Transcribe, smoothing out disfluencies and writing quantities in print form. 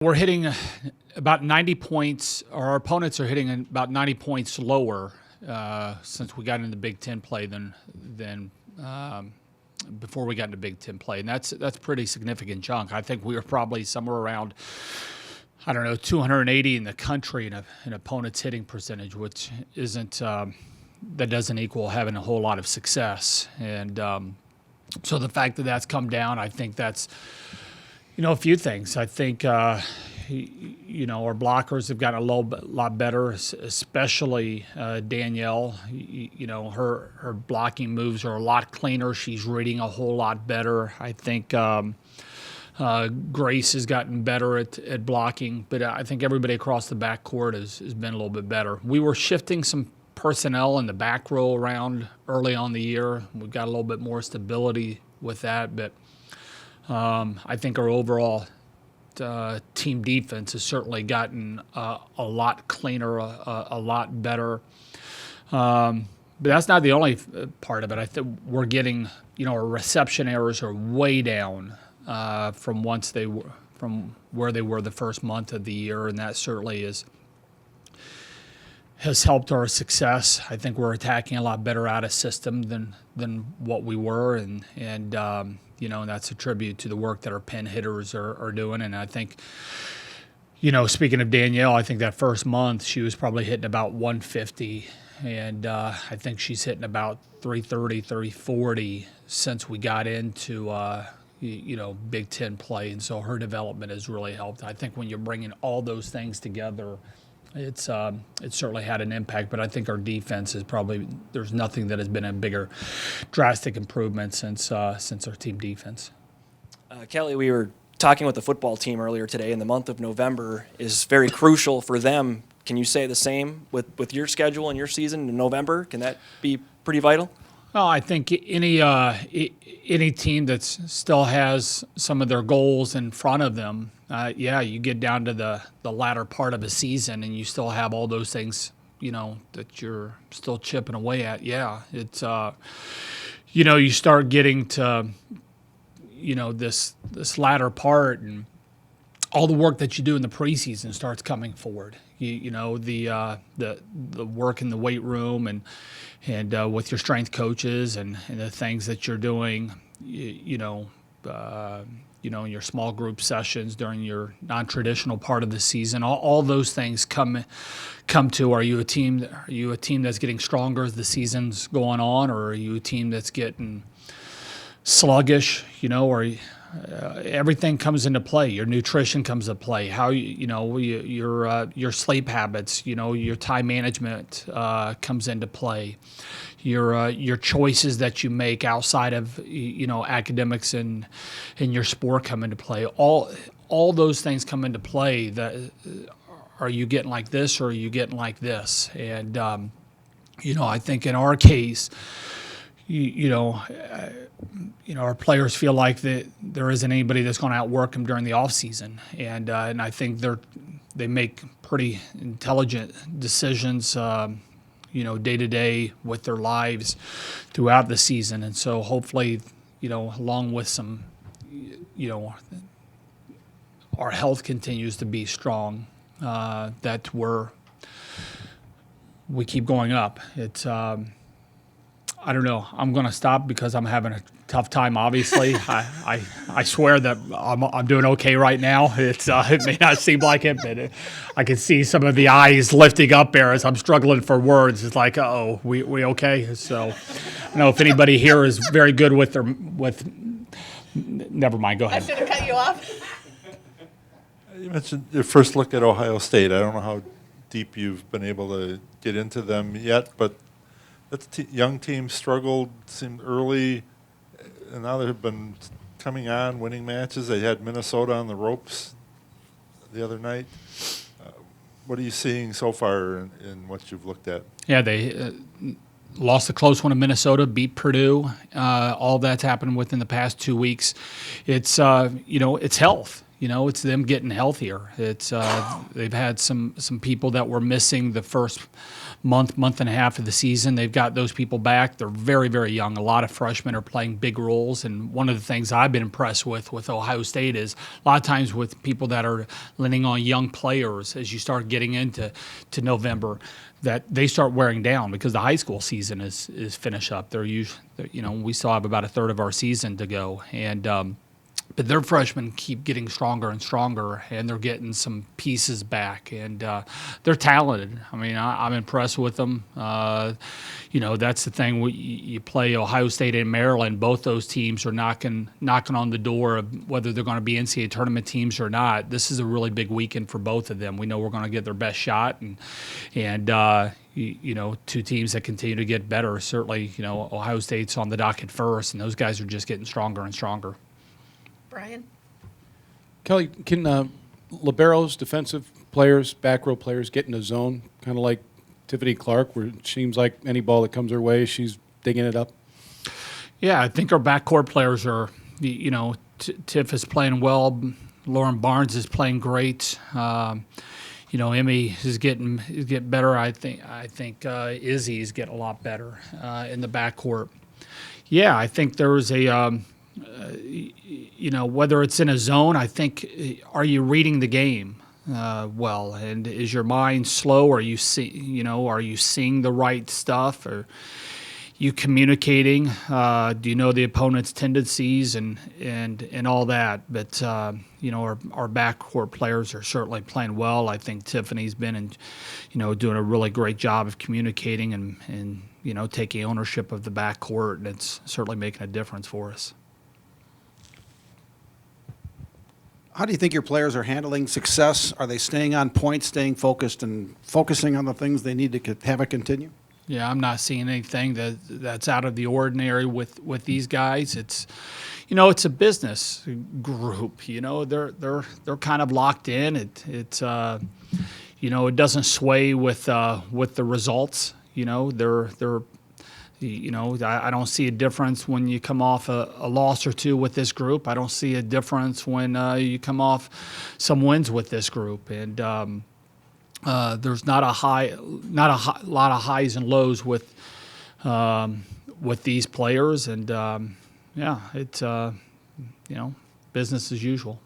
We're hitting about 90 points, or our opponents are hitting about 90 points lower since we got into Big Ten play than before we got into Big Ten play, and that's pretty significant chunk. I think we were probably somewhere around, I don't know, 280 in the country in an opponent's hitting percentage, which isn't that doesn't equal having a whole lot of success. And so the fact that that's come down, I think that's a few things. I think, our blockers have gotten a lot better, especially Danielle. Her blocking moves are a lot cleaner. She's reading a whole lot better. I think Grace has gotten better at blocking, but I think everybody across the backcourt has been a little bit better. We were shifting some personnel in the back row around early on the year. We've got a little bit more stability with that, but I think our overall team defense has certainly gotten a lot cleaner, a lot better. But that's not the only part of it. I think we're getting, our reception errors are way down from where they were the first month of the year, and that certainly has helped our success. I think we're attacking a lot better out of system than what we were, and that's a tribute to the work that our pin hitters are doing. And I think, speaking of Danielle, I think that first month she was probably hitting about 150, and I think she's hitting about 330, 340 since we got into Big Ten play, and so her development has really helped. I think when you're bringing all those things together, it's certainly had an impact, but I think our defense is there's nothing that has been a bigger drastic improvement since our team defense. Kelly, we were talking with the football team earlier today, and the month of November is very crucial for them. Can you say the same with your schedule and your season in November? Can that be pretty vital? Well, I think any team that still has some of their goals in front of them, you get down to the latter part of a season and you still have all those things, that you're still chipping away at. Yeah, it's you start getting to this latter part, and all the work that you do in the preseason starts coming forward. The work in the weight room and with your strength coaches and the things that you're doing, in your small group sessions during your non-traditional part of the season. All those things come to, are you a team that's getting stronger as the season's going on, or are you a team that's getting sluggish, or everything comes into play. Your nutrition comes into play. How your sleep habits, your time management comes into play. Your choices that you make outside of academics and your sport come into play. All those things come into play. That are you getting like this, or are you getting like this? And I think in our case, our players feel like that there isn't anybody that's going to outwork them during the off season, and I think they make pretty intelligent decisions, day to day with their lives throughout the season, and so hopefully, along with some, our health continues to be strong, that we keep going up. It's I don't know. I'm going to stop because I'm having a tough time. Obviously, I swear that I'm doing okay right now. It may not seem like it, but I can see some of the eyes lifting up there as I'm struggling for words. It's like, oh, we okay? So I don't know if anybody here is very good with. Never mind. Go ahead. I should have cut you off. You mentioned your first look at Ohio State. I don't know how deep you've been able to get into them yet, but that young team struggled, seemed early, and now they've been coming on, winning matches. They had Minnesota on the ropes the other night. What are you seeing so far in what you've looked at? Yeah, they lost a close one to Minnesota, beat Purdue. All that's happened within the past 2 weeks. It's it's health. it's them getting healthier. It's they've had some people that were missing the first month and a half of the season. They've got those people back. They're very, very young. A lot of freshmen are playing big roles. And one of the things I've been impressed with Ohio State is a lot of times with people that are leaning on young players as you start getting into November, that they start wearing down because the high school season is finished up. We still have about a third of our season to go. And but their freshmen keep getting stronger and stronger, and they're getting some pieces back, and they're talented. I mean, I'm impressed with them. That's the thing. You play Ohio State and Maryland. Both those teams are knocking on the door of whether they're going to be NCAA tournament teams or not. This is a really big weekend for both of them. We know we're going to get their best shot, and two teams that continue to get better. Certainly, Ohio State's on the docket first, and those guys are just getting stronger and stronger. Brian? Kelly, can liberos, defensive players, back row players get in a zone, kind of like Tiffany Clark, where it seems like any ball that comes her way, she's digging it up? Yeah, I think our backcourt players are, Tiff is playing well. Lauren Barnes is playing great. Emmy is getting better. I think Izzy's getting a lot better in the backcourt. Yeah, I think there was a whether it's in a zone, I think, are you reading the game well? And is your mind slow? Are you seeing the right stuff? Are you communicating? Do you know the opponent's tendencies and all that? But our backcourt players are certainly playing well. I think Tiffany's been doing a really great job of communicating and taking ownership of the backcourt, and it's certainly making a difference for us. How do you think your players are handling success? Are they staying on point, staying focused, and focusing on the things they need to have it continue? Yeah, I'm not seeing anything that's out of the ordinary with these guys. It's, it's a business group. They're kind of locked in. It doesn't sway with the results. I don't see a difference when you come off a loss or two with this group. I don't see a difference when you come off some wins with this group. And there's not a lot of highs and lows with these players. And it's business as usual.